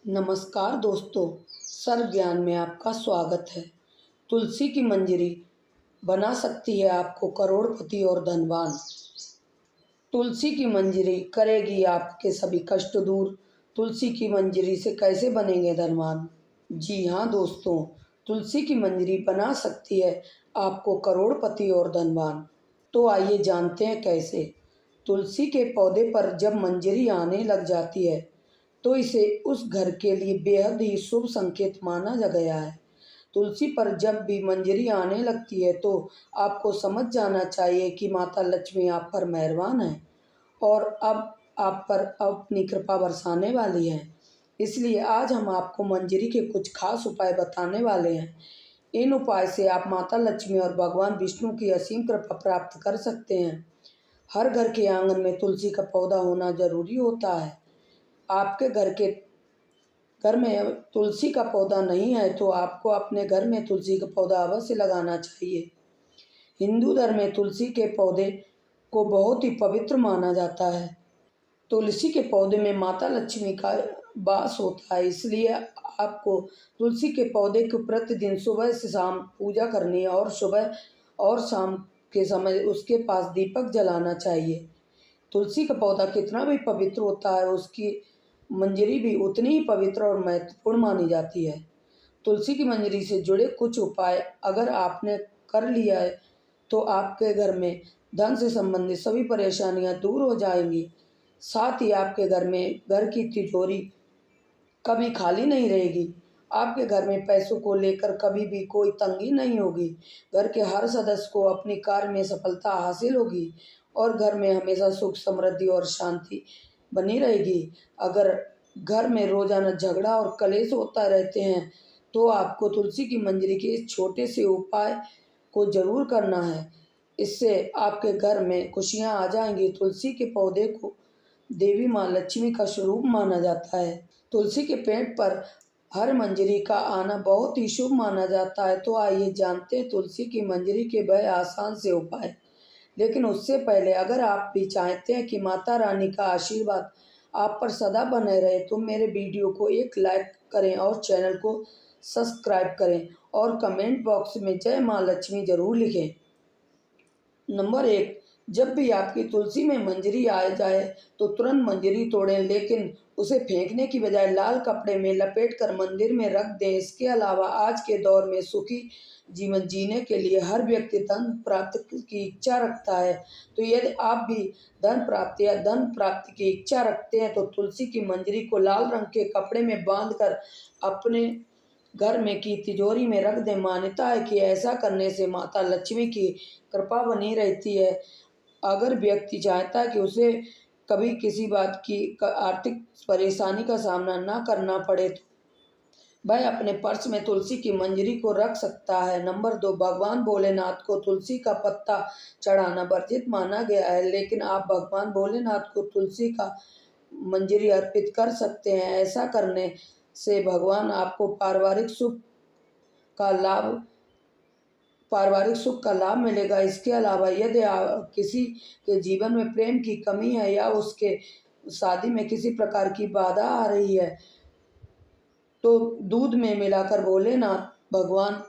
नमस्कार दोस्तों, सर्व ज्ञान में आपका स्वागत है। तुलसी की मंजरी बना सकती है आपको करोड़पति और धनवान। तुलसी की मंजरी करेगी आपके सभी कष्ट दूर। तुलसी की मंजरी से कैसे बनेंगे धनवान? जी हाँ दोस्तों, तुलसी की मंजरी बना सकती है आपको करोड़पति और धनवान। तो आइए जानते हैं कैसे। तुलसी के पौधे पर जब मंजरी आने लग जाती है तो इसे उस घर के लिए बेहद ही शुभ संकेत माना जा गया है। तुलसी पर जब भी मंजरी आने लगती है तो आपको समझ जाना चाहिए कि माता लक्ष्मी आप पर मेहरबान है और अब आप पर अपनी कृपा बरसाने वाली है। इसलिए आज हम आपको मंजरी के कुछ खास उपाय बताने वाले हैं। इन उपाय से आप माता लक्ष्मी और भगवान विष्णु की असीम कृपा प्राप्त कर सकते हैं। हर घर के आंगन में तुलसी का पौधा होना जरूरी होता है। आपके घर में तुलसी का पौधा नहीं है तो आपको अपने घर में तुलसी का पौधा अवश्य लगाना चाहिए। हिंदू धर्म में तुलसी के पौधे को बहुत ही पवित्र माना जाता है। तुलसी के पौधे में माता लक्ष्मी का वास होता है, इसलिए आपको तुलसी के पौधे को प्रतिदिन सुबह से शाम पूजा करनी है और सुबह और शाम के समय उसके पास दीपक जलाना चाहिए। तुलसी का पौधा कितना भी पवित्र होता है, उसकी मंजरी भी उतनी ही पवित्र और महत्वपूर्ण मानी जाती है। तुलसी की मंजरी से जुड़े कुछ उपाय अगर आपने कर लिया है तो आपके घर में धन से संबंधित सभी परेशानियां दूर हो जाएंगी। साथ ही आपके घर में घर की तिजोरी कभी खाली नहीं रहेगी। आपके घर में पैसों को लेकर कभी भी कोई तंगी नहीं होगी। घर के हर सदस्य को अपनी कार्य में सफलता हासिल होगी और घर में हमेशा सुख समृद्धि और शांति बनी रहेगी। अगर घर में रोजाना झगड़ा और कलेश होता रहते हैं तो आपको तुलसी की मंजरी के इस छोटे से उपाय को जरूर करना है। इससे आपके घर में खुशियां आ जाएंगी। तुलसी के पौधे को देवी माँ लक्ष्मी का स्वरूप माना जाता है। तुलसी के पेड़ पर हर मंजरी का आना बहुत ही शुभ माना जाता है। तो आइए जानते हैं तुलसी की मंजरी के वह आसान से उपाय। लेकिन उससे पहले अगर आप भी चाहते हैं कि माता रानी का आशीर्वाद आप पर सदा बने रहे तो मेरे वीडियो को एक लाइक करें और चैनल को सब्सक्राइब करें और कमेंट बॉक्स में जय माँ लक्ष्मी जरूर लिखें। नंबर 1, जब भी आपकी तुलसी में मंजरी आ जाए तो तुरंत मंजरी तोड़ें, लेकिन उसे फेंकने की बजाय लाल कपड़े में लपेटकर मंदिर में रख दें। इसके अलावा आज के दौर में सुखी जीवन जीने के लिए हर व्यक्ति धन प्राप्त की इच्छा रखता है। तो यदि आप भी धन प्राप्ति की इच्छा रखते हैं तो तुलसी की मंजरी को लाल रंग के कपड़े में बांधकर अपने घर में की तिजोरी में रख दें। मान्यता है कि ऐसा करने से माता लक्ष्मी की कृपा बनी रहती है। अगर व्यक्ति चाहता है कि उसे कभी किसी बात की आर्थिक परेशानी का सामना ना करना पड़े तो वह अपने पर्स में तुलसी की मंजरी को रख सकता है। नंबर 2, भगवान भोलेनाथ को तुलसी का पत्ता चढ़ाना वर्जित माना गया है, लेकिन आप भगवान भोलेनाथ को तुलसी का मंजरी अर्पित कर सकते हैं। ऐसा करने से भगवान आपको का लाभ पारिवारिक सुख का लाभ मिलेगा। इसके अलावा यदि किसी के जीवन में प्रेम की कमी है या उसके शादी में किसी प्रकार की बाधा आ रही है तो दूध में मिलाकर भोलेनाथ भगवान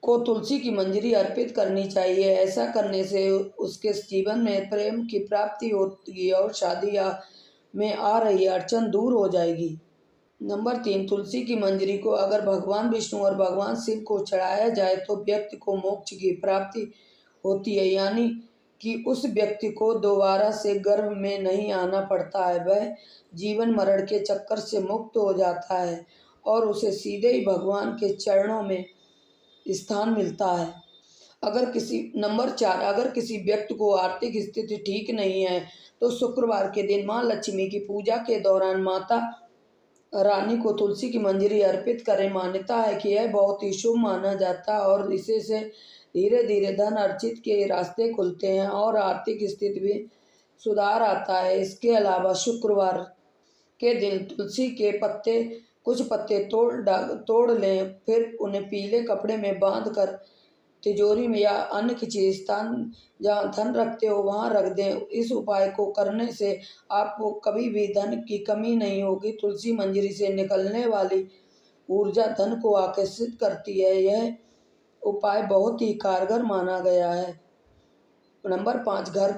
को तुलसी की मंजरी अर्पित करनी चाहिए। ऐसा करने से उसके जीवन में प्रेम की प्राप्ति होगी और शादी में आ रही अड़चन दूर हो जाएगी। नंबर 3, तुलसी की मंजरी को अगर भगवान विष्णु और भगवान शिव को चढ़ाया जाए तो व्यक्ति को मोक्ष की प्राप्ति होती है, यानी कि उस व्यक्ति को दोबारा से गर्भ में नहीं आना पड़ता है। वह जीवन मरण के चक्कर से मुक्त हो जाता है और उसे सीधे ही भगवान के चरणों में स्थान मिलता है। नंबर 4, अगर किसी व्यक्ति को आर्थिक स्थिति ठीक नहीं है तो शुक्रवार के दिन माँ लक्ष्मी की पूजा के दौरान माता रानी को तुलसी की मंजरी अर्पित करें। मान्यता है कि यह बहुत ही शुभ माना जाता है और इसे से धीरे धीरे धन अर्जित के रास्ते खुलते हैं और आर्थिक स्थिति में सुधार आता है। इसके अलावा शुक्रवार के दिन तुलसी के कुछ पत्ते तोड़ लें, फिर उन्हें पीले कपड़े में बांधकर तिजोरी में या अन्य किसी स्थान जहाँ धन रखते हो वहाँ रख दें। इस उपाय को करने से आपको कभी भी धन की कमी नहीं होगी। तुलसी मंजरी से निकलने वाली ऊर्जा धन को आकर्षित करती है। यह उपाय बहुत ही कारगर माना गया है। नंबर 5, घर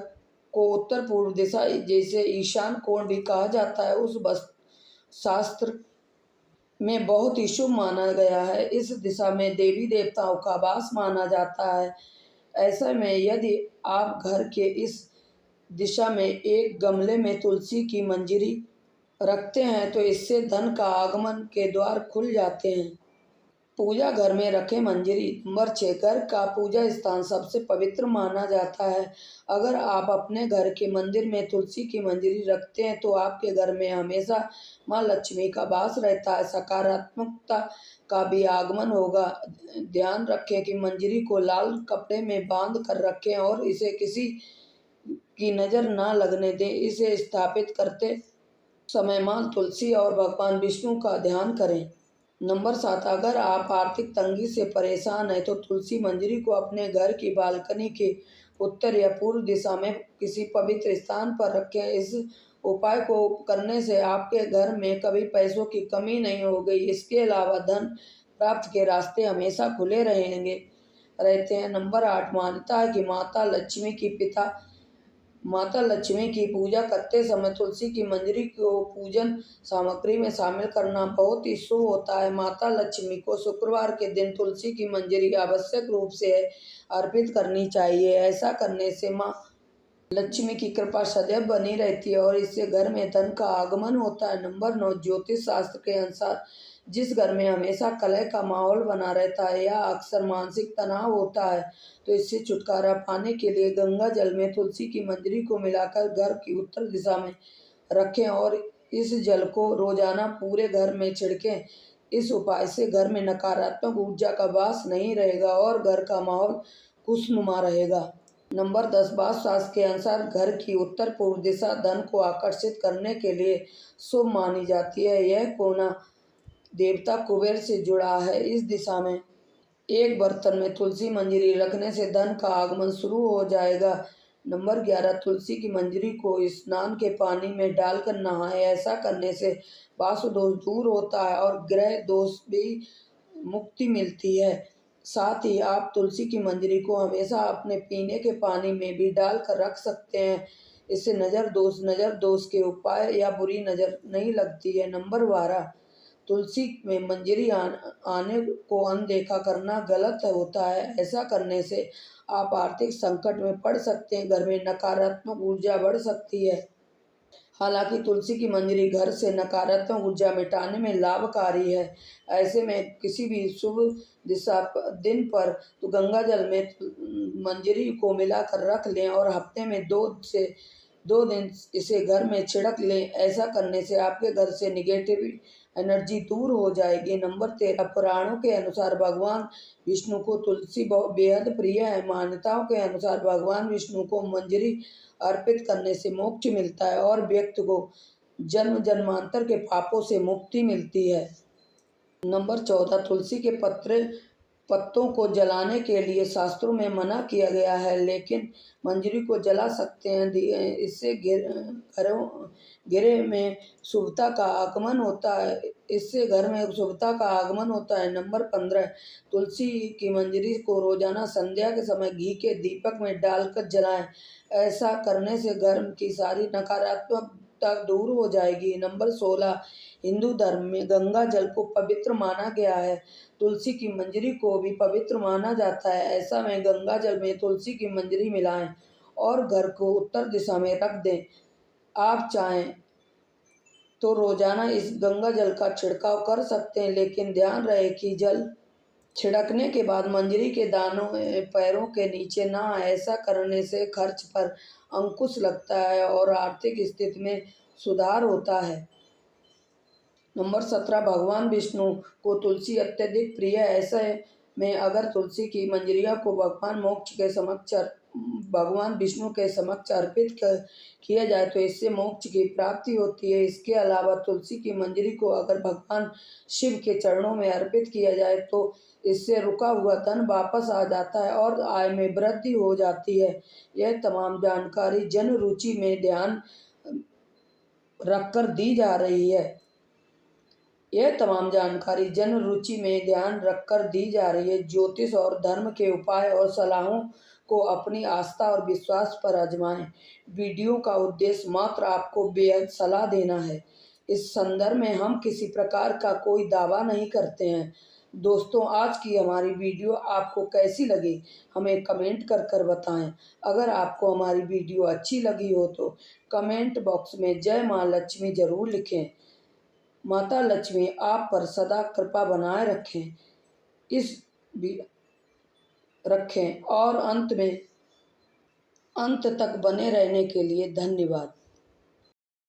को उत्तर पूर्व दिशा, जैसे ईशान कोण भी कहा जाता है, उस वास्तु शास्त्र में बहुत ही शुभ माना गया है। इस दिशा में देवी देवताओं का वास माना जाता है। ऐसे में यदि आप घर के इस दिशा में एक गमले में तुलसी की मंजरी रखते हैं तो इससे धन का आगमन के द्वार खुल जाते हैं। पूजा घर में रखें मंजरी। नंबर 6, घर का पूजा स्थान सबसे पवित्र माना जाता है। अगर आप अपने घर के मंदिर में तुलसी की मंजरी रखते हैं तो आपके घर में हमेशा माँ लक्ष्मी का वास रहता है, सकारात्मकता का भी आगमन होगा। ध्यान रखें कि मंजरी को लाल कपड़े में बांध कर रखें और इसे किसी की नज़र ना लगने दें। इसे स्थापित करते समय माँ तुलसी और भगवान विष्णु का ध्यान करें। नंबर 7, अगर आप आर्थिक तंगी से परेशान हैं तो तुलसी मंजरी को अपने घर की बालकनी के उत्तर या पूर्व दिशा में किसी पवित्र स्थान पर रखें। इस उपाय को करने से आपके घर में कभी पैसों की कमी नहीं होगी। इसके अलावा धन प्राप्त के रास्ते हमेशा खुले रहते हैं। नंबर 8, मान्यता है कि माता लक्ष्मी की पूजा करते समय तुलसी की मंजरी को पूजन सामग्री में शामिल करना बहुत ही शुभ होता है। माता लक्ष्मी को शुक्रवार के दिन तुलसी की मंजरी आवश्यक रूप से अर्पित करनी चाहिए। ऐसा करने से माँ लक्ष्मी की कृपा सदैव बनी रहती है और इससे घर में धन का आगमन होता है। नंबर 9, ज्योतिष शास्त्र के अनुसार जिस घर में हमेशा कलह का माहौल बना रहता है या अक्सर मानसिक तनाव होता है तो इससे छुटकारा पाने के लिए गंगा जल में तुलसी की मंजरी को मिलाकर घर की उत्तर दिशा में रखें और इस जल को रोजाना पूरे घर में छिड़कें। इस उपाय से घर में नकारात्मक ऊर्जा का वास नहीं रहेगा और घर का माहौल खुशनुमा रहेगा। नंबर 10, वास्तुशास्त्र के अनुसार घर की उत्तर पूर्व दिशा धन को आकर्षित करने के लिए शुभ मानी जाती है। यह कोना देवता कुबेर से जुड़ा है। इस दिशा में एक बर्तन में तुलसी मंजरी रखने से धन का आगमन शुरू हो जाएगा। नंबर 11, तुलसी की मंजरी को स्नान के पानी में डालकर नहाएं। ऐसा करने से वास्तु दोष दूर होता है और ग्रह दोष भी मुक्ति मिलती है। साथ ही आप तुलसी की मंजरी को हमेशा अपने पीने के पानी में भी डालकर रख सकते हैं। इससे नज़र दोष के उपाय या बुरी नज़र नहीं लगती है। नंबर 12, तुलसी में मंजरी आने को अनदेखा करना गलत होता है। ऐसा करने से आप आर्थिक संकट में पड़ सकते हैं, घर में नकारात्मक ऊर्जा बढ़ सकती है। हालांकि तुलसी की मंजरी घर से नकारात्मक ऊर्जा मिटाने में लाभकारी है। ऐसे में किसी भी शुभ दिन पर तो गंगा जल में मंजरी को मिलाकर रख लें और हफ्ते में 2 दिन इसे घर में छिड़क लें। ऐसा करने से आपके घर से निगेटिव एनर्जी दूर हो जाएगी। नंबर 13, पुराणों के अनुसार भगवान विष्णु को तुलसी बेहद प्रिय है। मान्यताओं के अनुसार भगवान विष्णु को मंजरी अर्पित करने से मोक्ष मिलता है और व्यक्ति को जन्म जन्मांतर के पापों से मुक्ति मिलती है। नंबर 14, तुलसी के पत्तों को जलाने के लिए शास्त्रों में मना किया गया है, लेकिन मंजरी को जला सकते हैं। इससे घर में शुभता का आगमन होता है। नंबर 15, तुलसी की मंजरी को रोजाना संध्या के समय घी के दीपक में डालकर जलाएं। ऐसा करने से घर की सारी नकारात्मकता दूर हो जाएगी। नंबर 16, हिंदू धर्म में गंगा जल को पवित्र माना गया है। तुलसी की मंजरी को भी पवित्र माना जाता है। ऐसा में गंगा जल में तुलसी की मंजरी मिलाएं और घर को उत्तर दिशा में रख दें। आप चाहें तो रोजाना इस गंगा जल का छिड़काव कर सकते हैं, लेकिन ध्यान रहे कि जल छिड़कने के बाद मंजरी के दानों पैरों के नीचे ना आए। ऐसा करने से खर्च पर अंकुश लगता है और आर्थिक स्थिति में सुधार होता है। नंबर 17, भगवान विष्णु को तुलसी अत्यधिक प्रिय है। ऐसे में अगर तुलसी की मंजरियों को भगवान मोक्ष के समक्ष भगवान विष्णु के समक्ष अर्पित किया जाए तो इससे मोक्ष की प्राप्ति होती है। इसके अलावा तुलसी की मंजरी को अगर भगवान शिव के चरणों में अर्पित किया जाए तो इससे रुका हुआ धन वापस आ जाता है और आय में वृद्धि हो जाती है। यह तमाम जानकारी जन रुचि में ध्यान रखकर दी जा रही है। यह तमाम जानकारी जन रुचि में ध्यान रखकर दी जा रही है। ज्योतिष और धर्म के उपाय और सलाहों को अपनी आस्था और विश्वास पर आजमाएं। वीडियो का उद्देश्य मात्र आपको बेहद सलाह देना है। इस संदर्भ में हम किसी प्रकार का कोई दावा नहीं करते हैं। दोस्तों, आज की हमारी वीडियो आपको कैसी लगी हमें कमेंट कर कर बताएं। अगर आपको हमारी वीडियो अच्छी लगी हो तो कमेंट बॉक्स में जय माँ लक्ष्मी जरूर लिखें। माता लक्ष्मी आप पर सदा कृपा बनाए रखें और अंत तक बने रहने के लिए धन्यवाद।